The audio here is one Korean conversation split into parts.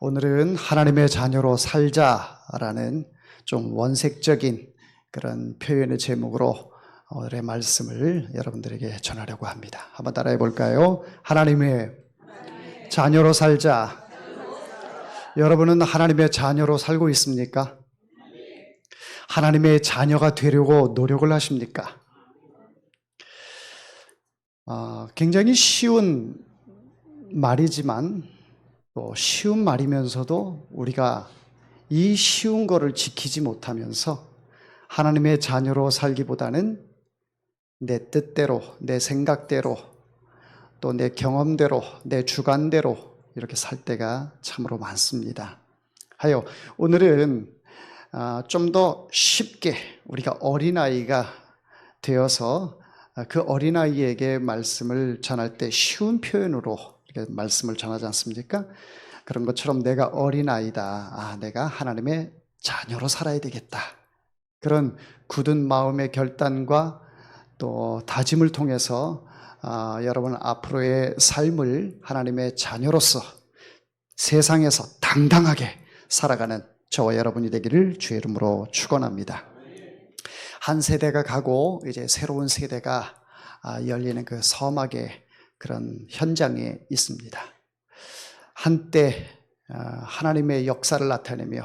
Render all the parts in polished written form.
오늘은 하나님의 자녀로 살자라는 좀 원색적인 그런 표현의 제목으로 오늘의 말씀을 여러분들에게 전하려고 합니다. 한번 따라해 볼까요? 하나님의 자녀로 살자. 여러분은 하나님의 자녀로 살고 있습니까? 하나님의 자녀가 되려고 노력을 하십니까? 굉장히 쉬운 말이지만 또 쉬운 말이면서도 우리가 이 쉬운 거를 지키지 못하면서 하나님의 자녀로 살기보다는 내 뜻대로, 내 생각대로, 또 내 경험대로, 내 주관대로 이렇게 살 때가 참으로 많습니다. 하여 오늘은 좀 더 쉽게 우리가 어린아이가 되어서 그 어린아이에게 말씀을 전할 때 쉬운 표현으로 이렇게 말씀을 전하지 않습니까? 그런 것처럼 내가 어린아이다. 내가 하나님의 자녀로 살아야 되겠다. 그런 굳은 마음의 결단과 또 다짐을 통해서 여러분 앞으로의 삶을 하나님의 자녀로서 세상에서 당당하게 살아가는 저와 여러분이 되기를 주의 이름으로 축원합니다. 한 세대가 가고 이제 새로운 세대가 열리는 그 서막의 그런 현장에 있습니다. 한때 하나님의 역사를 나타내며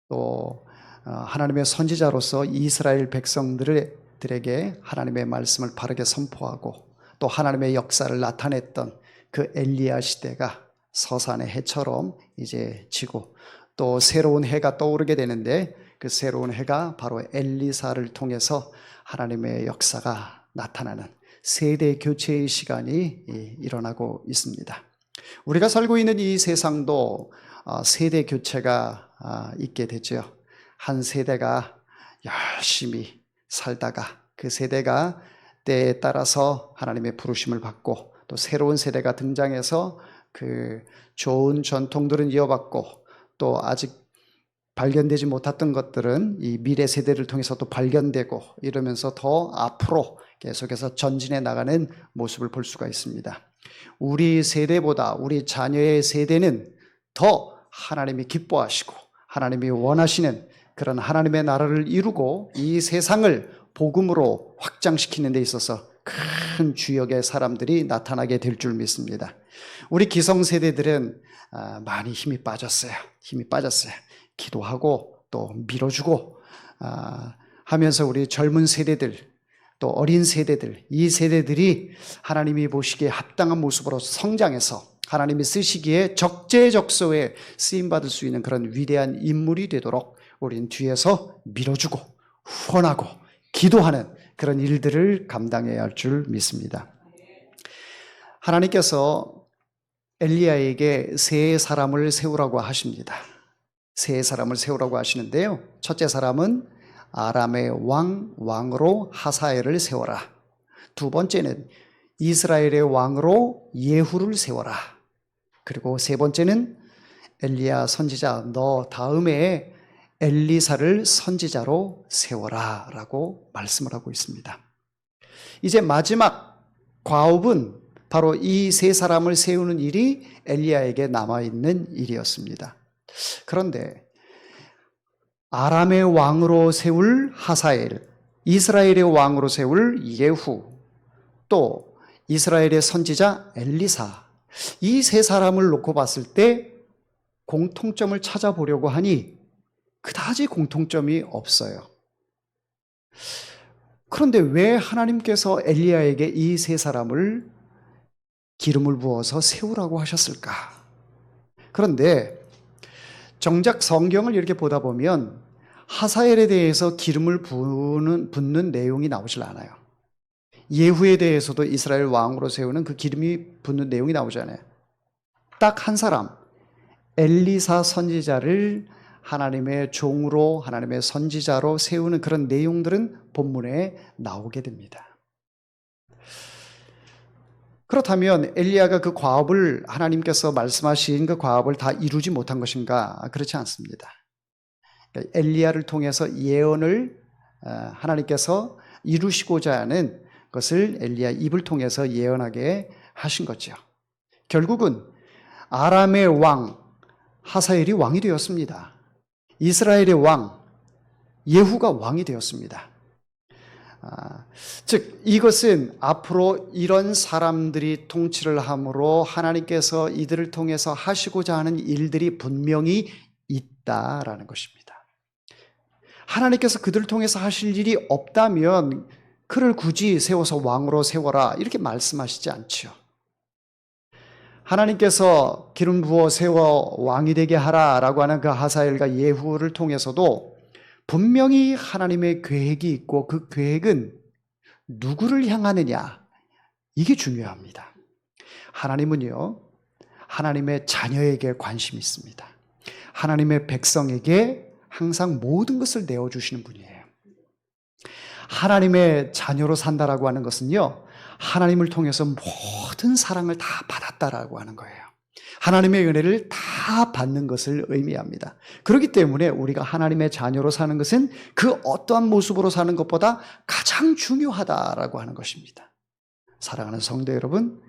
또 하나님의 선지자로서 이스라엘 백성들에게 하나님의 말씀을 바르게 선포하고 또 하나님의 역사를 나타냈던 그 엘리야 시대가 서산의 해처럼 이제 지고 또 새로운 해가 떠오르게 되는데 그 새로운 해가 바로 엘리사를 통해서 하나님의 역사가 나타나는 세대 교체의 시간이 일어나고 있습니다. 우리가 살고 있는 이 세상도 세대 교체가 있게 되죠. 한 세대가 열심히 살다가 그 세대가 때에 따라서 하나님의 부르심을 받고 또 새로운 세대가 등장해서 그 좋은 전통들은 이어받고 또 아직 발견되지 못했던 것들은 이 미래 세대를 통해서 또 발견되고 이러면서 더 앞으로 계속해서 전진해 나가는 모습을 볼 수가 있습니다. 우리 세대보다 우리 자녀의 세대는 더 하나님이 기뻐하시고 하나님이 원하시는 그런 하나님의 나라를 이루고 이 세상을 복음으로 확장시키는 데 있어서 큰 주역의 사람들이 나타나게 될 줄 믿습니다. 우리 기성세대들은 많이 힘이 빠졌어요. 기도하고 또 밀어주고 하면서 우리 젊은 세대들 또 어린 세대들 이 세대들이 하나님이 보시기에 합당한 모습으로 성장해서 하나님이 쓰시기에 적재적소에 쓰임받을 수 있는 그런 위대한 인물이 되도록 우린 뒤에서 밀어주고 후원하고 기도하는 그런 일들을 감당해야 할 줄 믿습니다. 하나님께서 엘리야에게 세 사람을 세우라고 하십니다. 세 사람을 세우라고 하시는데요. 첫째 사람은 아람의 왕으로 하사엘을 세워라. 두 번째는 이스라엘의 왕으로 예후를 세워라. 그리고 세 번째는 엘리야 선지자 너 다음에 엘리사를 선지자로 세워라 라고 말씀을 하고 있습니다. 이제 마지막 과업은 바로 이 세 사람을 세우는 일이 엘리야에게 남아있는 일이었습니다. 그런데 아람의 왕으로 세울 하사엘, 이스라엘의 왕으로 세울 예후, 또 이스라엘의 선지자 엘리사, 이 세 사람을 놓고 봤을 때 공통점을 찾아보려고 하니 그다지 공통점이 없어요. 그런데 왜 하나님께서 엘리야에게 이 세 사람을 기름을 부어서 세우라고 하셨을까? 그런데 정작 성경을 이렇게 보다 보면 하사엘에 대해서 기름을 붓는 내용이 나오질 않아요. 예후에 대해서도 이스라엘 왕으로 세우는 그 기름이 붓는 내용이 나오지 않아요. 딱 한 사람, 엘리사 선지자를 하나님의 종으로 하나님의 선지자로 세우는 그런 내용들은 본문에 나오게 됩니다. 그렇다면 엘리야가 그 과업을 하나님께서 말씀하신 그 과업을 다 이루지 못한 것인가? 그렇지 않습니다. 엘리야를 통해서 예언을 하나님께서 이루시고자 하는 것을 엘리야 입을 통해서 예언하게 하신 거죠. 결국은 아람의 왕 하사엘이 왕이 되었습니다. 이스라엘의 왕 예후가 왕이 되었습니다. 즉 이것은 앞으로 이런 사람들이 통치를 함으로 하나님께서 이들을 통해서 하시고자 하는 일들이 분명히 있다라는 것입니다. 하나님께서 그들을 통해서 하실 일이 없다면 그를 굳이 세워서 왕으로 세워라 이렇게 말씀하시지 않죠. 하나님께서 기름 부어 세워 왕이 되게 하라라고 하는 그 하사엘과 예후를 통해서도 분명히 하나님의 계획이 있고 그 계획은 누구를 향하느냐 이게 중요합니다. 하나님은요 하나님의 자녀에게 관심이 있습니다. 하나님의 백성에게 항상 모든 것을 내어주시는 분이에요. 하나님의 자녀로 산다라고 하는 것은요 하나님을 통해서 모든 사랑을 다 받았다라고 하는 거예요. 하나님의 은혜를 다 받는 것을 의미합니다. 그렇기 때문에 우리가 하나님의 자녀로 사는 것은 그 어떠한 모습으로 사는 것보다 가장 중요하다라고 하는 것입니다. 사랑하는 성도 여러분,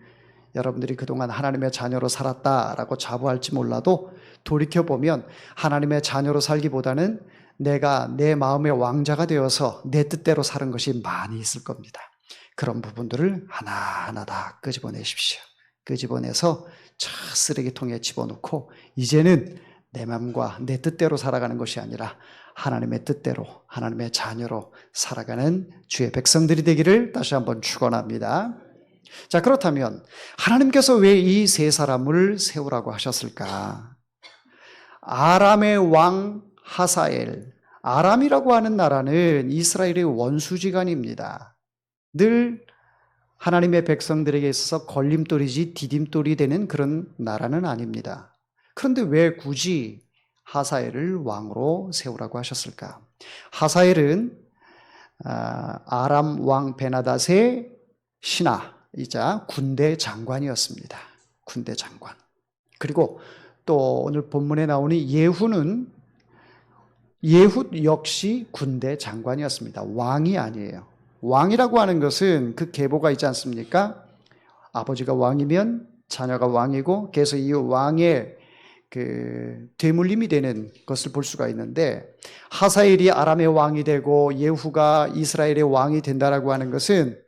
여러분들이 그동안 하나님의 자녀로 살았다라고 자부할지 몰라도 돌이켜보면 하나님의 자녀로 살기보다는 내가 내 마음의 왕자가 되어서 내 뜻대로 사는 것이 많이 있을 겁니다. 그런 부분들을 하나하나 다 끄집어내십시오. 끄집어내서 저 쓰레기통에 집어넣고 이제는 내 마음과 내 뜻대로 살아가는 것이 아니라 하나님의 뜻대로 하나님의 자녀로 살아가는 주의 백성들이 되기를 다시 한번 축원합니다. 자, 그렇다면 하나님께서 왜 이 세 사람을 세우라고 하셨을까? 아람의 왕 하사엘, 아람이라고 하는 나라는 이스라엘의 원수지간입니다. 늘 하나님의 백성들에게 있어서 걸림돌이지 디딤돌이 되는 그런 나라는 아닙니다. 그런데 왜 굳이 하사엘을 왕으로 세우라고 하셨을까? 하사엘은 아람 왕 베나닷의 신하이자 군대 장관이었습니다. 군대 장관. 그리고 또 오늘 본문에 나오는 예후 역시 군대 장관이었습니다. 왕이 아니에요. 왕이라고 하는 것은 그 계보가 있지 않습니까? 아버지가 왕이면 자녀가 왕이고 계속 이 왕의 그 되물림이 되는 것을 볼 수가 있는데 하사엘이 아람의 왕이 되고 예후가 이스라엘의 왕이 된다라고 하는 것은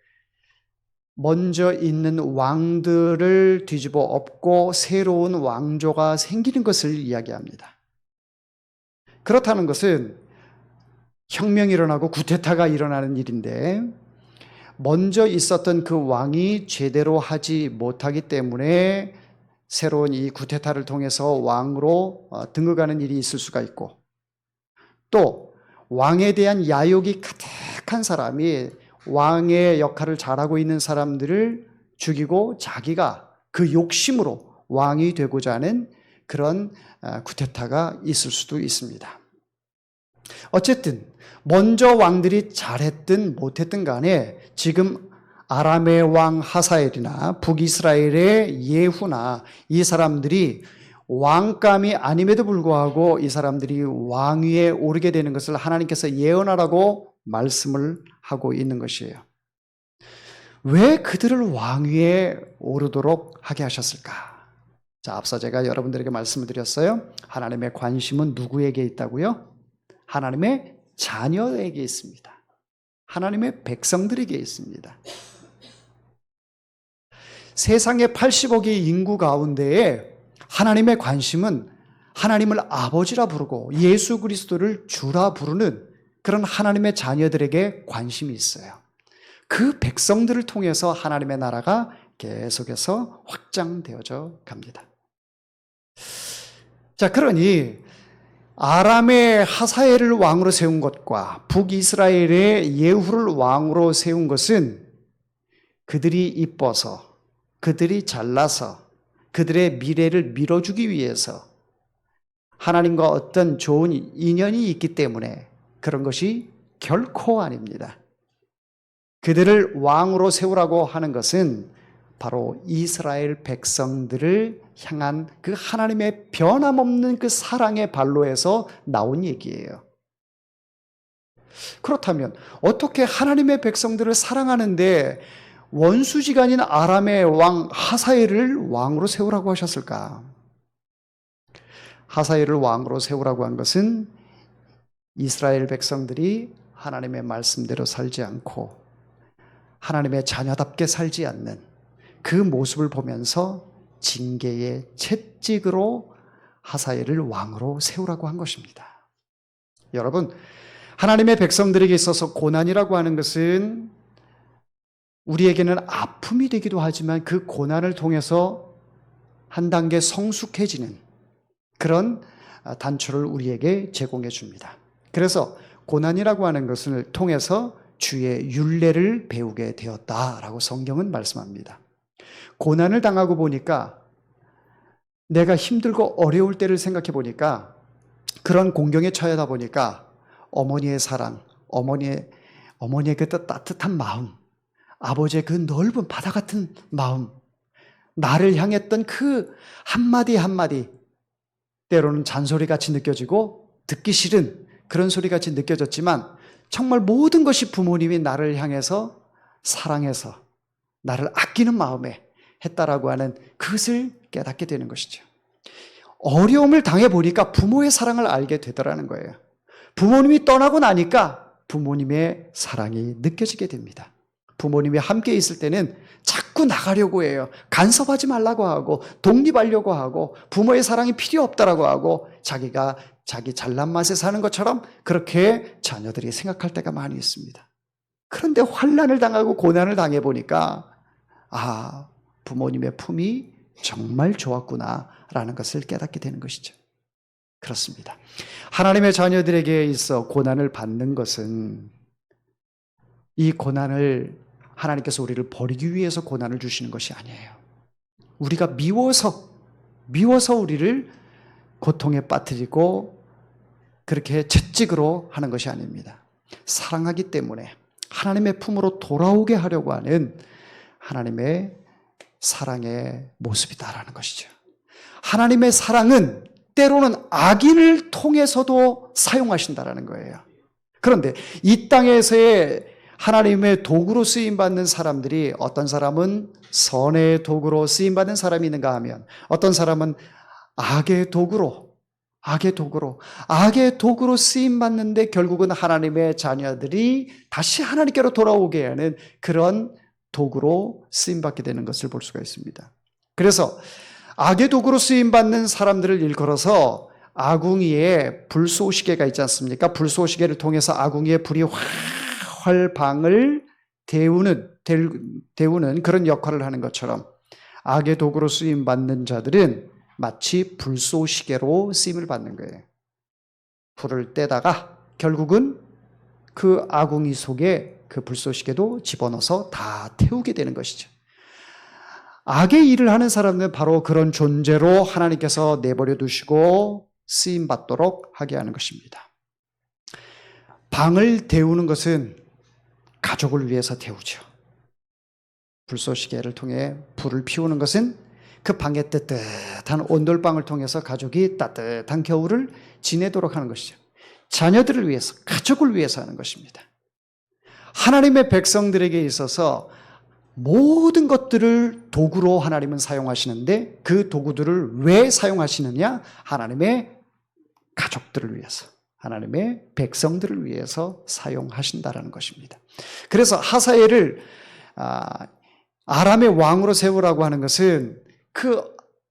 먼저 있는 왕들을 뒤집어 엎고 새로운 왕조가 생기는 것을 이야기합니다. 그렇다는 것은 혁명이 일어나고 쿠데타가 일어나는 일인데 먼저 있었던 그 왕이 제대로 하지 못하기 때문에 새로운 이 쿠데타를 통해서 왕으로 등극하는 일이 있을 수가 있고 또 왕에 대한 야욕이 가득한 사람이 왕의 역할을 잘하고 있는 사람들을 죽이고 자기가 그 욕심으로 왕이 되고자 하는 그런 쿠데타가 있을 수도 있습니다. 어쨌든 먼저 왕들이 잘했든 못했든 간에 지금 아람의 왕 하사엘이나 북이스라엘의 예후나 이 사람들이 왕감이 아님에도 불구하고 이 사람들이 왕위에 오르게 되는 것을 하나님께서 예언하라고 말씀을 하고 있는 것이에요. 왜 그들을 왕위에 오르도록 하게 하셨을까? 자, 앞서 제가 여러분들에게 말씀을 드렸어요. 하나님의 관심은 누구에게 있다고요? 하나님의 자녀에게 있습니다. 하나님의 백성들에게 있습니다. 세상의 80억의 인구 가운데에 하나님의 관심은 하나님을 아버지라 부르고 예수 그리스도를 주라 부르는 그런 하나님의 자녀들에게 관심이 있어요. 그 백성들을 통해서 하나님의 나라가 계속해서 확장되어져 갑니다. 자, 그러니 아람의 하사엘을 왕으로 세운 것과 북이스라엘의 예후를 왕으로 세운 것은 그들이 이뻐서, 그들이 잘나서, 그들의 미래를 밀어주기 위해서 하나님과 어떤 좋은 인연이 있기 때문에 그런 것이 결코 아닙니다. 그들을 왕으로 세우라고 하는 것은 바로 이스라엘 백성들을 향한 그 하나님의 변함없는 그 사랑의 발로에서 나온 얘기예요. 그렇다면 어떻게 하나님의 백성들을 사랑하는데 원수지간인 아람의 왕 하사엘을 왕으로 세우라고 하셨을까? 하사엘을 왕으로 세우라고 한 것은 이스라엘 백성들이 하나님의 말씀대로 살지 않고 하나님의 자녀답게 살지 않는 그 모습을 보면서 징계의 채찍으로 하사엘을 왕으로 세우라고 한 것입니다. 여러분, 하나님의 백성들에게 있어서 고난이라고 하는 것은 우리에게는 아픔이 되기도 하지만 그 고난을 통해서 한 단계 성숙해지는 그런 단초를 우리에게 제공해 줍니다. 그래서 고난이라고 하는 것을 통해서 주의 율례를 배우게 되었다라고 성경은 말씀합니다. 고난을 당하고 보니까 내가 힘들고 어려울 때를 생각해 보니까 그런 공경에 처하다 보니까 어머니의 사랑, 어머니의 그 따뜻한 마음, 아버지의 그 넓은 바다 같은 마음, 나를 향했던 그 한마디 한마디, 때로는 잔소리같이 느껴지고 듣기 싫은 그런 소리같이 느껴졌지만 정말 모든 것이 부모님이 나를 향해서 사랑해서 나를 아끼는 마음에 했다라고 하는 그것을 깨닫게 되는 것이죠. 어려움을 당해보니까 부모의 사랑을 알게 되더라는 거예요. 부모님이 떠나고 나니까 부모님의 사랑이 느껴지게 됩니다. 부모님이 함께 있을 때는 자꾸 나가려고 해요. 간섭하지 말라고 하고 독립하려고 하고 부모의 사랑이 필요 없다라고 하고 자기가 자기 잘난 맛에 사는 것처럼 그렇게 자녀들이 생각할 때가 많이 있습니다. 그런데 환난을 당하고 고난을 당해보니까 부모님의 품이 정말 좋았구나라는 것을 깨닫게 되는 것이죠. 그렇습니다. 하나님의 자녀들에게 있어 고난을 받는 것은 이 고난을 하나님께서 우리를 버리기 위해서 고난을 주시는 것이 아니에요. 우리가 미워서 우리를 고통에 빠뜨리고 그렇게 채찍으로 하는 것이 아닙니다. 사랑하기 때문에 하나님의 품으로 돌아오게 하려고 하는 하나님의 사랑의 모습이다라는 것이죠. 하나님의 사랑은 때로는 악인을 통해서도 사용하신다라는 거예요. 그런데 이 땅에서의 하나님의 도구로 쓰임받는 사람들이 어떤 사람은 선의 도구로 쓰임받는 사람이 있는가 하면 어떤 사람은 악의 도구로 쓰임받는데 결국은 하나님의 자녀들이 다시 하나님께로 돌아오게 하는 그런 도구로 쓰임받게 되는 것을 볼 수가 있습니다. 그래서 악의 도구로 쓰임받는 사람들을 일컬어서 아궁이에 불쏘시개가 있지 않습니까? 불쏘시개를 통해서 아궁이에 불이 활 방을 데우는 그런 역할을 하는 것처럼 악의 도구로 쓰임받는 자들은 마치 불쏘시개로 쓰임을 받는 거예요. 불을 떼다가 결국은 그 아궁이 속에 그 불쏘시개도 집어넣어서 다 태우게 되는 것이죠. 악의 일을 하는 사람은 바로 그런 존재로 하나님께서 내버려 두시고 쓰임받도록 하게 하는 것입니다. 방을 데우는 것은 가족을 위해서 데우죠. 불쏘시개를 통해 불을 피우는 것은 그 방의 뜨뜻한 온돌방을 통해서 가족이 따뜻한 겨울을 지내도록 하는 것이죠. 자녀들을 위해서, 가족을 위해서 하는 것입니다. 하나님의 백성들에게 있어서 모든 것들을 도구로 하나님은 사용하시는데 그 도구들을 왜 사용하시느냐? 하나님의 가족들을 위해서, 하나님의 백성들을 위해서 사용하신다라는 것입니다. 그래서 하사엘을 아람의 왕으로 세우라고 하는 것은 그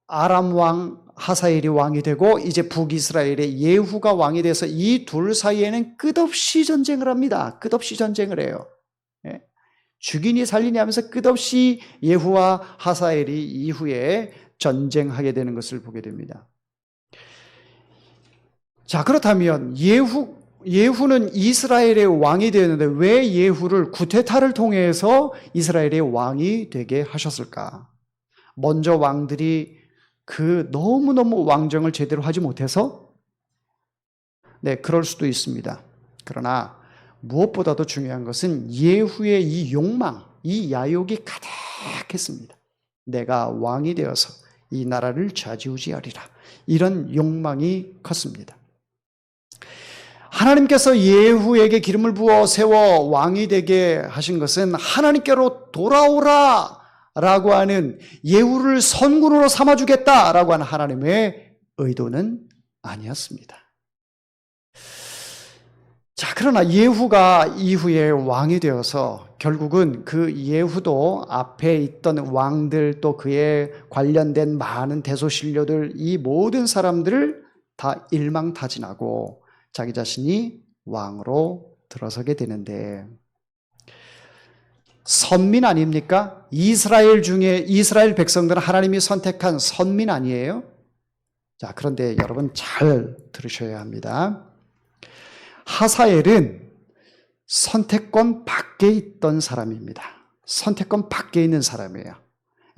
아람 왕 하사엘이 왕이 되고 이제 북이스라엘의 예후가 왕이 돼서 이 둘 사이에는 끝없이 전쟁을 합니다. 끝없이 전쟁을 해요. 죽이니 살리니 하면서 끝없이 예후와 하사엘이 이후에 전쟁하게 되는 것을 보게 됩니다. 자, 그렇다면 예후는 이스라엘의 왕이 되었는데 왜 예후를 구테타를 통해서 이스라엘의 왕이 되게 하셨을까? 먼저 왕들이 너무너무 왕정을 제대로 하지 못해서? 네, 그럴 수도 있습니다. 그러나 무엇보다도 중요한 것은 예후의 이 욕망, 이 야욕이 가득했습니다. 내가 왕이 되어서 이 나라를 좌지우지하리라. 이런 욕망이 컸습니다. 하나님께서 예후에게 기름을 부어 세워 왕이 되게 하신 것은 하나님께로 돌아오라 라고 하는 예후를 선군으로 삼아주겠다라고 하는 하나님의 의도는 아니었습니다. 자, 그러나 예후가 이후에 왕이 되어서 결국은 그 예후도 앞에 있던 왕들 또 그에 관련된 많은 대소신료들 이 모든 사람들을 다 일망타진하고 자기 자신이 왕으로 들어서게 되는데 선민 아닙니까? 이스라엘 중에 이스라엘 백성들은 하나님이 선택한 선민 아니에요? 자, 그런데 여러분 잘 들으셔야 합니다. 하사엘은 선택권 밖에 있던 사람입니다. 선택권 밖에 있는 사람이에요.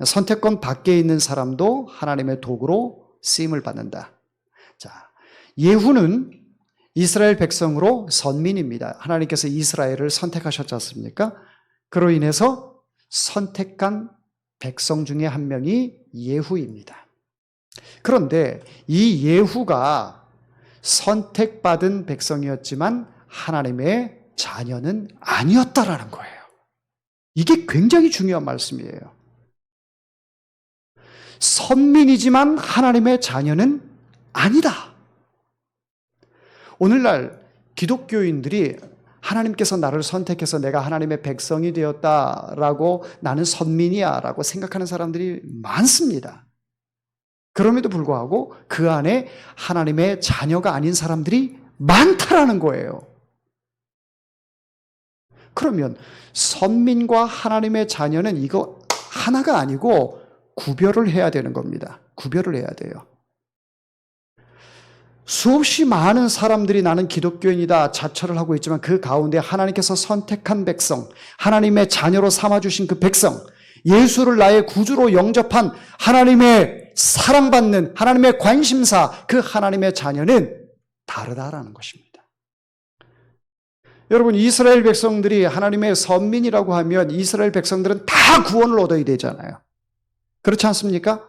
선택권 밖에 있는 사람도 하나님의 도구로 쓰임을 받는다. 자, 예후는 이스라엘 백성으로 선민입니다. 하나님께서 이스라엘을 선택하셨지 않습니까? 그로 인해서 선택한 백성 중에 한 명이 예후입니다. 그런데 이 예후가 선택받은 백성이었지만 하나님의 자녀는 아니었다라는 거예요. 이게 굉장히 중요한 말씀이에요. 선민이지만 하나님의 자녀는 아니다. 오늘날 기독교인들이 하나님께서 나를 선택해서 내가 하나님의 백성이 되었다라고 나는 선민이야 라고 생각하는 사람들이 많습니다. 그럼에도 불구하고 그 안에 하나님의 자녀가 아닌 사람들이 많다라는 거예요. 그러면 선민과 하나님의 자녀는 이거 하나가 아니고 구별을 해야 되는 겁니다. 구별을 해야 돼요. 수없이 많은 사람들이 나는 기독교인이다 자처를 하고 있지만 그 가운데 하나님께서 선택한 백성, 하나님의 자녀로 삼아주신 그 백성, 예수를 나의 구주로 영접한 하나님의 사랑받는 하나님의 관심사, 그 하나님의 자녀는 다르다라는 것입니다. 여러분, 이스라엘 백성들이 하나님의 선민이라고 하면 이스라엘 백성들은 다 구원을 얻어야 되잖아요. 그렇지 않습니까?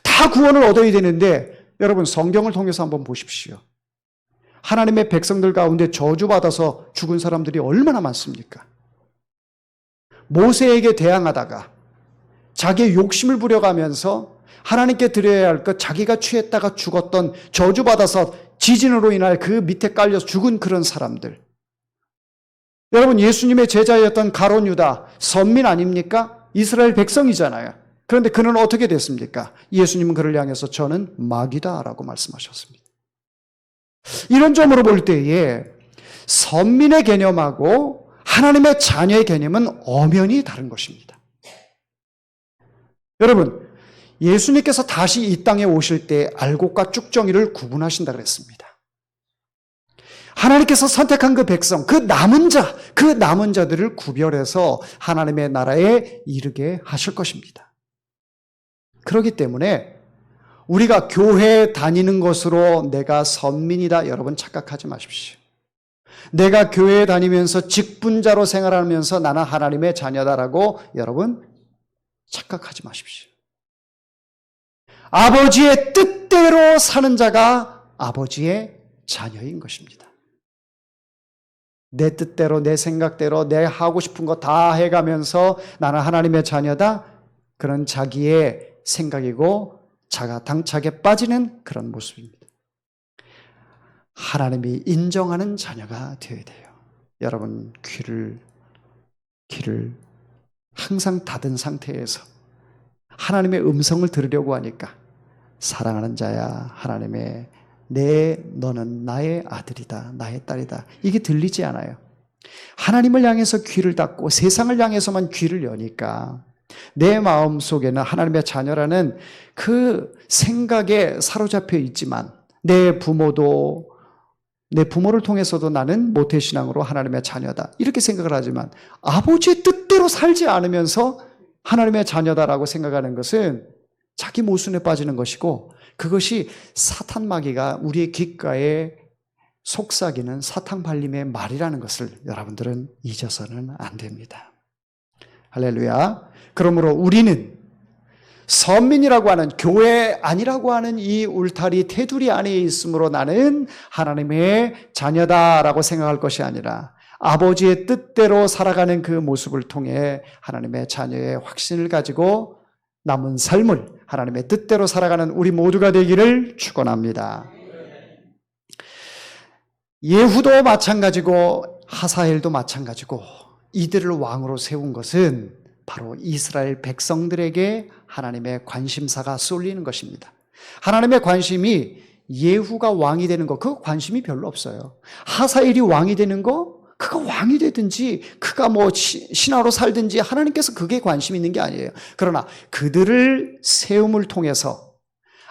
다 구원을 얻어야 되는데 여러분 성경을 통해서 한번 보십시오. 하나님의 백성들 가운데 저주받아서 죽은 사람들이 얼마나 많습니까? 모세에게 대항하다가 자기의 욕심을 부려가면서 하나님께 드려야 할 것 자기가 취했다가 죽었던 저주받아서 지진으로 인할 그 밑에 깔려서 죽은 그런 사람들. 여러분 예수님의 제자였던 가룟 유다 선민 아닙니까? 이스라엘 백성이잖아요. 그런데 그는 어떻게 됐습니까? 예수님은 그를 향해서 저는 마귀다 라고 말씀하셨습니다. 이런 점으로 볼 때에 선민의 개념하고 하나님의 자녀의 개념은 엄연히 다른 것입니다. 여러분, 예수님께서 다시 이 땅에 오실 때 알곡과 쭉정이를 구분하신다 그랬습니다. 하나님께서 선택한 그 백성, 그 남은 자들을 구별해서 하나님의 나라에 이르게 하실 것입니다. 그렇기 때문에 우리가 교회에 다니는 것으로 내가 선민이다 여러분 착각하지 마십시오. 내가 교회에 다니면서 직분자로 생활하면서 나는 하나님의 자녀다라고 여러분 착각하지 마십시오. 아버지의 뜻대로 사는 자가 아버지의 자녀인 것입니다. 내 뜻대로 내 생각대로 내 하고 싶은 거 다 해가면서 나는 하나님의 자녀다. 그런 자기의 생각이고 자가 당착에 빠지는 그런 모습입니다. 하나님이 인정하는 자녀가 되어야 돼요. 여러분 귀를 항상 닫은 상태에서 하나님의 음성을 들으려고 하니까 사랑하는 자야 하나님의 너는 나의 아들이다 나의 딸이다 이게 들리지 않아요. 하나님을 향해서 귀를 닫고 세상을 향해서만 귀를 여니까 내 마음속에는 하나님의 자녀라는 그 생각에 사로잡혀 있지만 내 부모를 통해서도 나는 모태신앙으로 하나님의 자녀다 이렇게 생각을 하지만 아버지의 뜻대로 살지 않으면서 하나님의 자녀다라고 생각하는 것은 자기 모순에 빠지는 것이고 그것이 사탄 마귀가 우리의 귓가에 속삭이는 사탄 발림의 말이라는 것을 여러분들은 잊어서는 안 됩니다. 할렐루야. 그러므로 우리는 선민이라고 하는 교회 아니라고 하는 이 울타리 테두리 안에 있으므로 나는 하나님의 자녀다라고 생각할 것이 아니라 아버지의 뜻대로 살아가는 그 모습을 통해 하나님의 자녀의 확신을 가지고 남은 삶을 하나님의 뜻대로 살아가는 우리 모두가 되기를 축원합니다. 예후도 마찬가지고 하사엘도 마찬가지고 이들을 왕으로 세운 것은 바로 이스라엘 백성들에게 하나님의 관심사가 쏠리는 것입니다. 하나님의 관심이 예후가 왕이 되는 거, 그 관심이 별로 없어요. 하사엘이 왕이 되는 거, 그가 왕이 되든지 그가 뭐 신하로 살든지 하나님께서 그게 관심 있는 게 아니에요. 그러나 그들을 세움을 통해서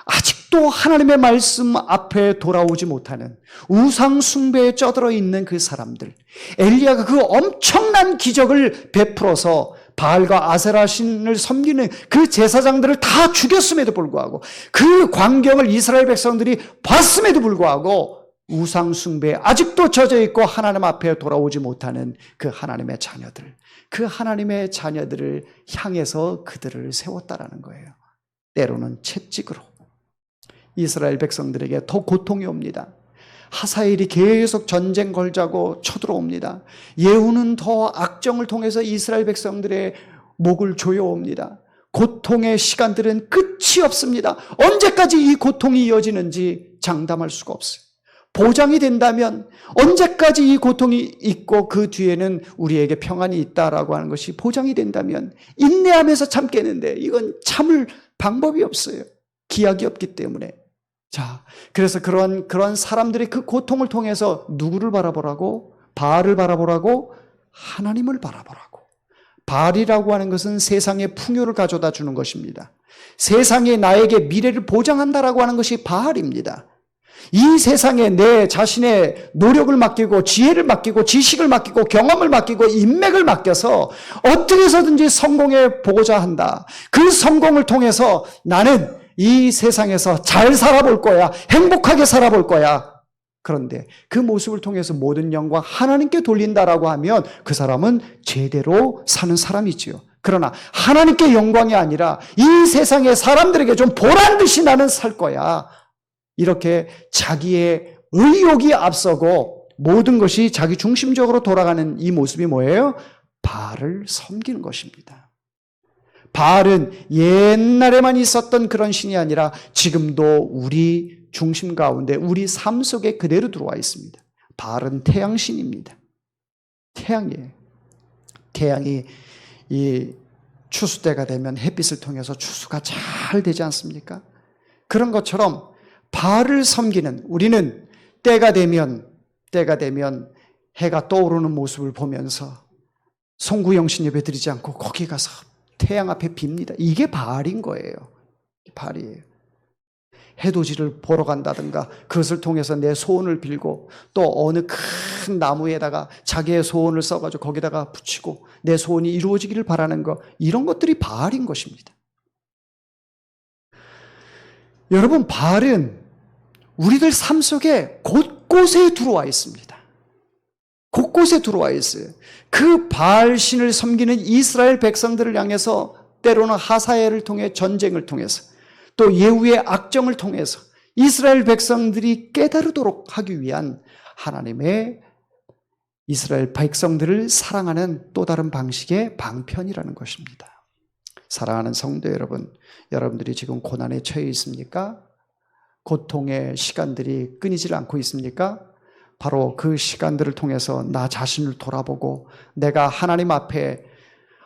아직도 하나님의 말씀 앞에 돌아오지 못하는 우상 숭배에 쩌들어 있는 그 사람들, 엘리야가 그 엄청난 기적을 베풀어서 바알과 아세라 신을 섬기는 그 제사장들을 다 죽였음에도 불구하고, 그 광경을 이스라엘 백성들이 봤음에도 불구하고 우상 숭배에 아직도 젖어 있고 하나님 앞에 돌아오지 못하는 그 하나님의 자녀들, 그 하나님의 자녀들을 향해서 그들을 세웠다라는 거예요. 때로는 채찍으로. 이스라엘 백성들에게 더 고통이 옵니다. 하사엘이 계속 전쟁 걸자고 쳐들어옵니다. 예후는 더 악정을 통해서 이스라엘 백성들의 목을 조여옵니다. 고통의 시간들은 끝이 없습니다. 언제까지 이 고통이 이어지는지 장담할 수가 없어요. 보장이 된다면 언제까지 이 고통이 있고 그 뒤에는 우리에게 평안이 있다라고 하는 것이 보장이 된다면 인내하면서 참겠는데 이건 참을 방법이 없어요. 기약이 없기 때문에. 자, 그래서 그런 사람들의 그 고통을 통해서 누구를 바라보라고? 바알을 바라보라고? 하나님을 바라보라고. 바알이라고 하는 것은 세상의 풍요를 가져다 주는 것입니다. 세상에 나에게 미래를 보장한다라고 하는 것이 바알입니다. 이 세상에 내 자신의 노력을 맡기고 지혜를 맡기고 지식을 맡기고 경험을 맡기고 인맥을 맡겨서 어떻게 해서든지 성공해 보고자 한다. 그 성공을 통해서 나는 이 세상에서 잘 살아볼 거야. 행복하게 살아볼 거야. 그런데 그 모습을 통해서 모든 영광 하나님께 돌린다라고 하면 그 사람은 제대로 사는 사람이지요. 그러나 하나님께 영광이 아니라 이 세상의 사람들에게 좀 보란 듯이 나는 살 거야. 이렇게 자기의 의욕이 앞서고 모든 것이 자기 중심적으로 돌아가는 이 모습이 뭐예요? 바알을 섬기는 것입니다. 바알은 옛날에만 있었던 그런 신이 아니라 지금도 우리 중심 가운데 우리 삶 속에 그대로 들어와 있습니다. 바알은 태양신입니다. 태양이에요. 태양이 이 추수 때가 되면 햇빛을 통해서 추수가 잘 되지 않습니까? 그런 것처럼 바알을 섬기는 우리는 때가 되면 해가 떠오르는 모습을 보면서 송구영신 예배 드리지 않고 거기 가서 태양 앞에 빕니다. 이게 바알인 거예요. 바알이에요. 해돋이를 보러 간다든가 그것을 통해서 내 소원을 빌고 또 어느 큰 나무에다가 자기의 소원을 써가지고 거기다가 붙이고 내 소원이 이루어지기를 바라는 것, 이런 것들이 바알인 것입니다. 여러분, 바알은 우리들 삶 속에 곳곳에 들어와 있습니다. 곳곳에 들어와 있어요. 그 바알 신을 섬기는 이스라엘 백성들을 향해서 때로는 하사엘을 통해 전쟁을 통해서 또 예후의 악정을 통해서 이스라엘 백성들이 깨달도록 하기 위한 하나님의 이스라엘 백성들을 사랑하는 또 다른 방식의 방편이라는 것입니다. 사랑하는 성도 여러분, 여러분들이 지금 고난에 처해 있습니까? 고통의 시간들이 끊이질 않고 있습니까? 바로 그 시간들을 통해서 나 자신을 돌아보고 내가 하나님 앞에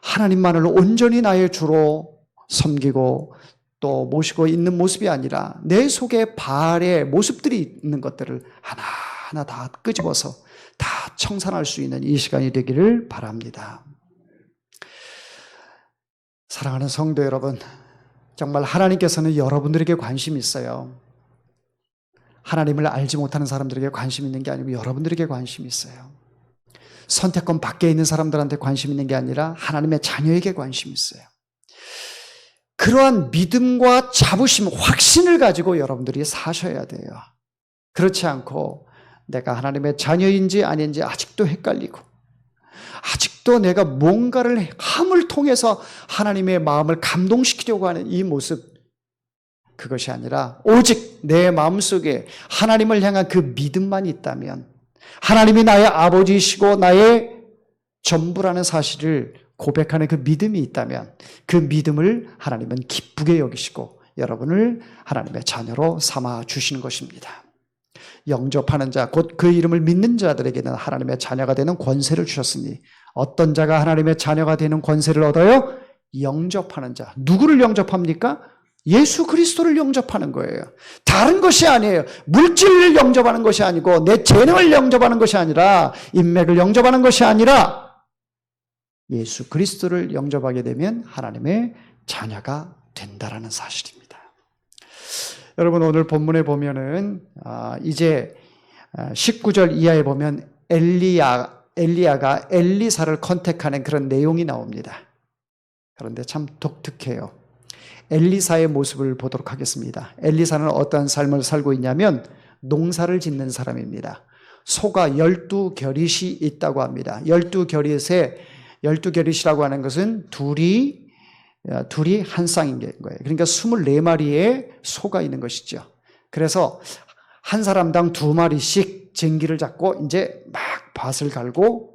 하나님만을 온전히 나의 주로 섬기고 또 모시고 있는 모습이 아니라 내 속에 바알의 모습들이 있는 것들을 하나하나 다 끄집어서 다 청산할 수 있는 이 시간이 되기를 바랍니다. 사랑하는 성도 여러분, 정말 하나님께서는 여러분들에게 관심이 있어요. 하나님을 알지 못하는 사람들에게 관심 있는 게 아니고 여러분들에게 관심이 있어요. 선택권 밖에 있는 사람들한테 관심 있는 게 아니라 하나님의 자녀에게 관심이 있어요. 그러한 믿음과 자부심, 확신을 가지고 여러분들이 사셔야 돼요. 그렇지 않고 내가 하나님의 자녀인지 아닌지 아직도 헷갈리고 아직도 내가 뭔가를 함을 통해서 하나님의 마음을 감동시키려고 하는 이 모습, 그것이 아니라 오직 내 마음속에 하나님을 향한 그 믿음만 있다면, 하나님이 나의 아버지이시고 나의 전부라는 사실을 고백하는 그 믿음이 있다면 그 믿음을 하나님은 기쁘게 여기시고 여러분을 하나님의 자녀로 삼아 주시는 것입니다. 영접하는 자, 곧 그 이름을 믿는 자들에게는 하나님의 자녀가 되는 권세를 주셨으니 어떤 자가 하나님의 자녀가 되는 권세를 얻어요? 영접하는 자. 누구를 영접합니까? 예수 그리스도를 영접하는 거예요. 다른 것이 아니에요. 물질을 영접하는 것이 아니고 내 재능을 영접하는 것이 아니라 인맥을 영접하는 것이 아니라 예수 그리스도를 영접하게 되면 하나님의 자녀가 된다라는 사실입니다. 여러분 오늘 본문에 보면은 이제 19절 이하에 보면 엘리야가 엘리사를 컨택하는 그런 내용이 나옵니다. 그런데 참 독특해요. 엘리사의 모습을 보도록 하겠습니다. 엘리사는 어떠한 삶을 살고 있냐면 농사를 짓는 사람입니다. 소가 12겨릿이 있다고 합니다. 12겨릿이라고 하는 것은 둘이 한 쌍인 거예요. 그러니까 24마리의 소가 있는 것이죠. 그래서 한 사람당 2마리씩 쟁기를 잡고 이제 막 밭을 갈고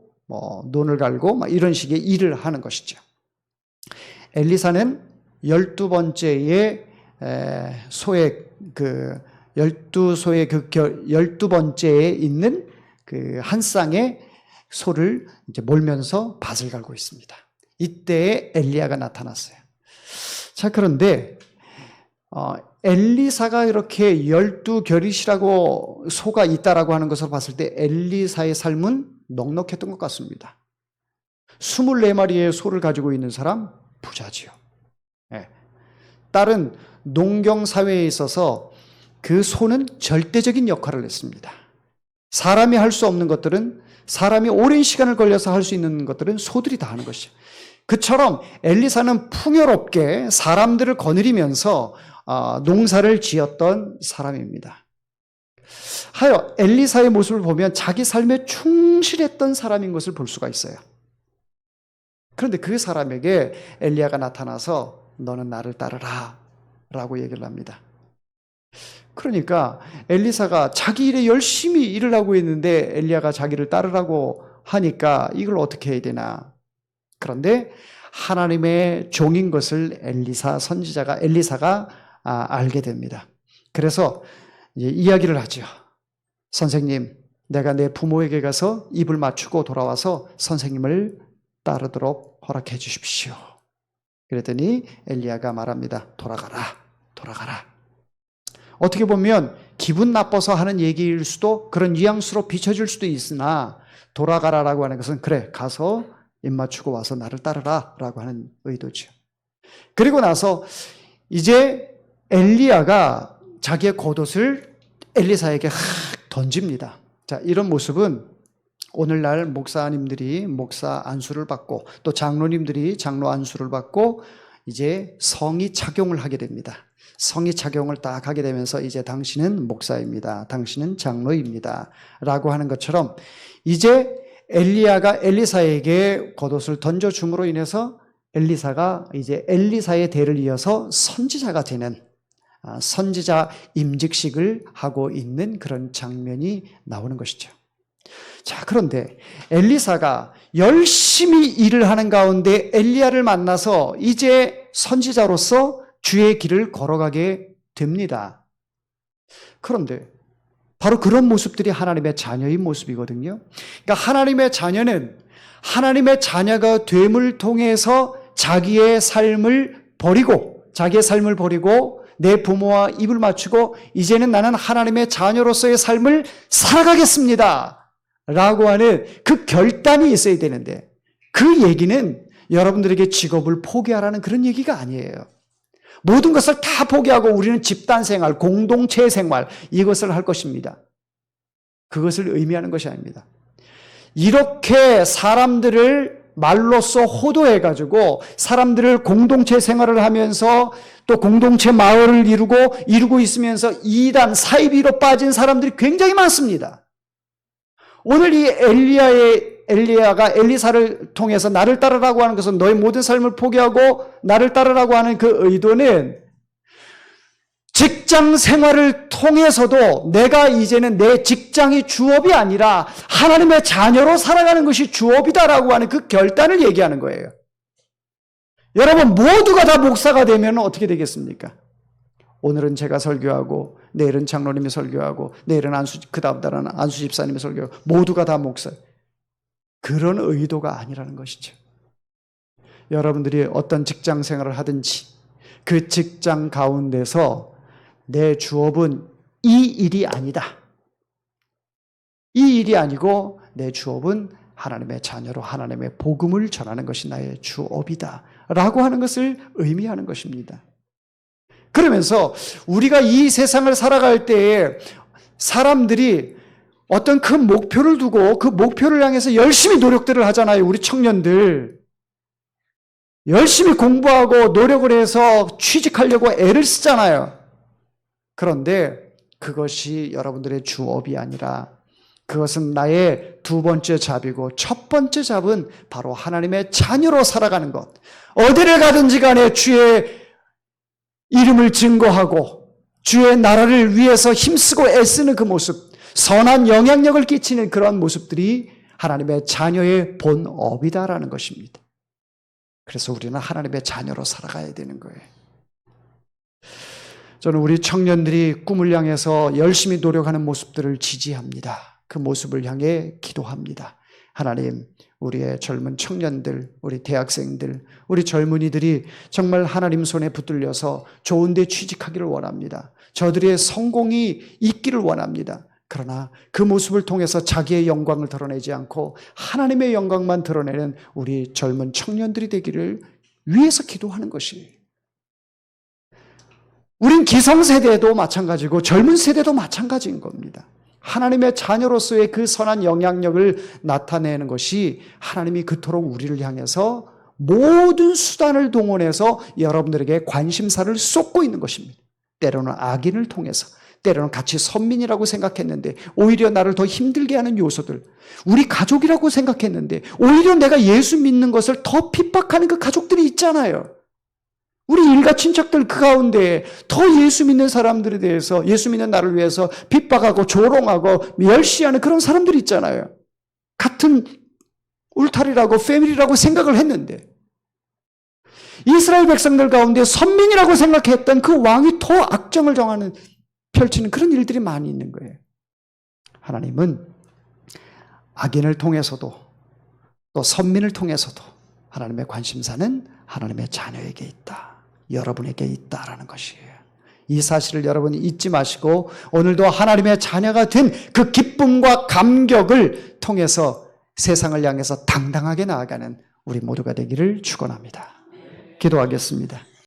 논을 갈고 막 이런 식의 일을 하는 것이죠. 엘리사는 12번째의 소의 12번째에 있는 그 한 쌍의 소를 이제 몰면서 밭을 갈고 있습니다. 이때에 엘리야가 나타났어요. 자, 그런데 엘리사가 이렇게 12겨릿이라고 소가 있다라고 하는 것을 봤을 때 엘리사의 삶은 넉넉했던 것 같습니다. 24마리의 소를 가지고 있는 사람 부자지요. 네. 다른 농경 사회에 있어서 그 소는 절대적인 역할을 했습니다. 사람이 할 수 없는 것들은, 사람이 오랜 시간을 걸려서 할 수 있는 것들은 소들이 다 하는 것이죠. 그처럼 엘리사는 풍요롭게 사람들을 거느리면서 농사를 지었던 사람입니다. 하여 엘리사의 모습을 보면 자기 삶에 충실했던 사람인 것을 볼 수가 있어요. 그런데 그 사람에게 엘리야가 나타나서 너는 나를 따르라 라고 얘기를 합니다. 그러니까 엘리사가 자기 일에 열심히 일을 하고 있는데 엘리야가 자기를 따르라고 하니까 이걸 어떻게 해야 되나. 그런데 하나님의 종인 것을 엘리사가 알게 됩니다. 그래서 이제 이야기를 하죠. 선생님, 내가 내 부모에게 가서 입을 맞추고 돌아와서 선생님을 따르도록 허락해 주십시오. 그랬더니 엘리야가 말합니다. 돌아가라. 어떻게 보면 기분 나빠서 하는 얘기일 수도, 그런 뉘앙스로 비춰질 수도 있으나 돌아가라라고 하는 것은 그래, 가서 입 맞추고 와서 나를 따르라 라고 하는 의도죠. 그리고 나서 이제 엘리야가 자기의 겉옷을 엘리사에게 던집니다. 자, 이런 모습은 오늘날 목사님들이 목사 안수를 받고 또 장로님들이 장로 안수를 받고 이제 성의 착용을 하게 됩니다. 성의 착용을 딱 하게 되면서 이제 당신은 목사입니다. 당신은 장로입니다. 라고 하는 것처럼 이제 엘리야가 엘리사에게 겉옷을 던져줌으로 인해서 엘리사가 이제 엘리사의 대를 이어서 선지자가 되는, 선지자 임직식을 하고 있는 그런 장면이 나오는 것이죠. 자, 그런데 엘리사가 열심히 일을 하는 가운데 엘리야를 만나서 이제 선지자로서 주의 길을 걸어가게 됩니다. 그런데 바로 그런 모습들이 하나님의 자녀의 모습이거든요. 그러니까 하나님의 자녀는 하나님의 자녀가 됨을 통해서 자기의 삶을 버리고 내 부모와 입을 맞추고 이제는 나는 하나님의 자녀로서의 삶을 살아가겠습니다 라고 하는 그 결단이 있어야 되는데, 그 얘기는 여러분들에게 직업을 포기하라는 그런 얘기가 아니에요. 모든 것을 다 포기하고 우리는 집단 생활, 공동체 생활, 이것을 할 것입니다. 그것을 의미하는 것이 아닙니다. 이렇게 사람들을 말로써 호도해가지고 사람들을 공동체 생활을 하면서 또 공동체 마을을 이루고 있으면서 이단, 사이비로 빠진 사람들이 굉장히 많습니다. 오늘 이 엘리야가 엘리사를 통해서 나를 따르라고 하는 것은 너의 모든 삶을 포기하고 나를 따르라고 하는 그 의도는 직장 생활을 통해서도 내가 이제는 내 직장이 주업이 아니라 하나님의 자녀로 살아가는 것이 주업이다라고 하는 그 결단을 얘기하는 거예요. 여러분 모두가 다 목사가 되면 어떻게 되겠습니까? 오늘은 제가 설교하고 내일은 장로님이 설교하고 내일은 그 다음 달은 안수 집사님이 설교하고 모두가 다 목사. 그런 의도가 아니라는 것이죠. 여러분들이 어떤 직장 생활을 하든지 그 직장 가운데서 내 주업은 이 일이 아니다. 이 일이 아니고 내 주업은 하나님의 자녀로 하나님의 복음을 전하는 것이 나의 주업이다 라고 하는 것을 의미하는 것입니다. 그러면서 우리가 이 세상을 살아갈 때에 사람들이 어떤 큰 목표를 두고 그 목표를 향해서 열심히 노력들을 하잖아요. 우리 청년들 열심히 공부하고 노력을 해서 취직하려고 애를 쓰잖아요. 그런데 그것이 여러분들의 주업이 아니라 그것은 나의 두 번째 잡이고 첫 번째 잡은 바로 하나님의 자녀로 살아가는 것. 어디를 가든지 간에 주의 이름을 증거하고 주의 나라를 위해서 힘쓰고 애쓰는 그 모습, 선한 영향력을 끼치는 그런 모습들이 하나님의 자녀의 본업이다라는 것입니다. 그래서 우리는 하나님의 자녀로 살아가야 되는 거예요. 저는 우리 청년들이 꿈을 향해서 열심히 노력하는 모습들을 지지합니다. 그 모습을 향해 기도합니다. 하나님, 우리의 젊은 청년들, 우리 대학생들, 우리 젊은이들이 정말 하나님 손에 붙들려서 좋은 데 취직하기를 원합니다. 저들의 성공이 있기를 원합니다. 그러나 그 모습을 통해서 자기의 영광을 드러내지 않고 하나님의 영광만 드러내는 우리 젊은 청년들이 되기를 위해서 기도하는 것이에요. 우린 기성세대도 마찬가지고 젊은 세대도 마찬가지인 겁니다. 하나님의 자녀로서의 그 선한 영향력을 나타내는 것이 하나님이 그토록 우리를 향해서 모든 수단을 동원해서 여러분들에게 관심사를 쏟고 있는 것입니다. 때로는 악인을 통해서, 때로는 같이 선민이라고 생각했는데 오히려 나를 더 힘들게 하는 요소들, 우리 가족이라고 생각했는데 오히려 내가 예수 믿는 것을 더 핍박하는 그 가족들이 있잖아요. 우리 일가 친척들 그 가운데 더 예수 믿는 사람들에 대해서, 예수 믿는 나를 위해서 핍박하고 조롱하고 멸시하는 그런 사람들이 있잖아요. 같은 울타리라고 패밀리라고 생각을 했는데 이스라엘 백성들 가운데 선민이라고 생각했던 그 왕이 더 악정을 펼치는 그런 일들이 많이 있는 거예요. 하나님은 악인을 통해서도 또 선민을 통해서도 하나님의 관심사는 하나님의 자녀에게 있다. 여러분에게 있다라는 것이에요. 이 사실을 여러분이 잊지 마시고 오늘도 하나님의 자녀가 된 그 기쁨과 감격을 통해서 세상을 향해서 당당하게 나아가는 우리 모두가 되기를 축원합니다. 기도하겠습니다.